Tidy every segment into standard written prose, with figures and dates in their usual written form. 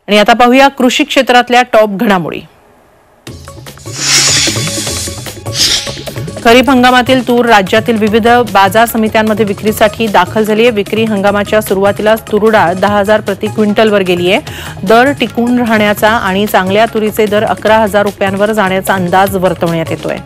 आणि आता पाहूया कृषी क्षेत्रातल्या टॉप घडामोडी। खरीप हंगामातील तूर राज्यातील विविध बाजार समित्यांमध्ये विक्रीसाठी दाखल झाली आहे। विक्री हंगामाच्या सुरुवातीला तूर डाळ 10,000 प्रति क्विंटलवर गेली आहे। दर टिकून राहण्याचा आणि चांगल्या तुरीचे दर 11,000 रुपयांवर जाण्याचा अंदाज वर्तवण्यात येतोय।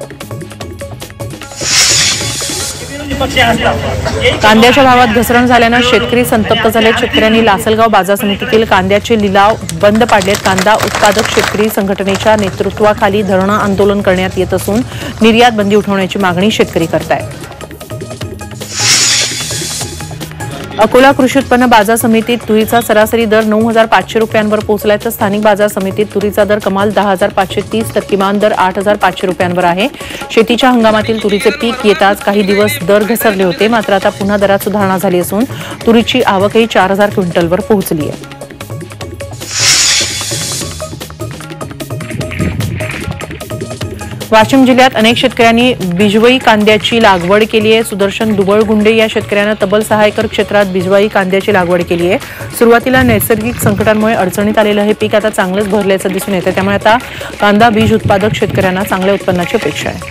कांद्याच्या भावात घसरण झाल्याने शेतकरी संतप्त झाले। शेतकऱ्यांनी लासलगाव बाजार समितीतील कांद्याचे लिलाव बंद पाडलेत। कांदा उत्पादक शेतकरी संघटनेच्या नेतृत्वाखाली धरणं आंदोलन करण्यात येत असून निर्यात बंदी उठवण्याची मागणी शेतकरी करतायत। अकोला कृषी उत्पन्न बाजार समितीत तुरीचा सरासरी दर 9,500 रुपयांवर पोहोचलाय तर स्थानिक बाजार समितीत तुरीचा दर कमाल 10,530 तर किमान दर 8,500 रुपयांवर आहे। शेतीच्या हंगामातील तुरीचे पीक येताच काही दिवस दर घसरले होते, मात्र आता पुन्हा दरात सुधारणा झाली असून तुरीची आवकही 4,000 क्विंटलवर पोहोचली आहे। वाशिम जिल्ह्यात अनेक शेतकऱ्यांनी बिजवई कांद्याची लागवड केली आहे। सुदर्शन दुबळगुंडे या शेतकऱ्यानं तब्बल 6 एकर क्षेत्रात बिजवई कांद्याची लागवड केली आहे। सुरुवातीला नैसर्गिक संकटांमुळे अडचणीत आलेलं हे पीक आता चांगलंच भरल्याचं दिसून येतं, त्यामुळे आता कांदा बीज उत्पादक शेतकऱ्यांना चांगल्या उत्पन्नाची अपेक्षा आहे।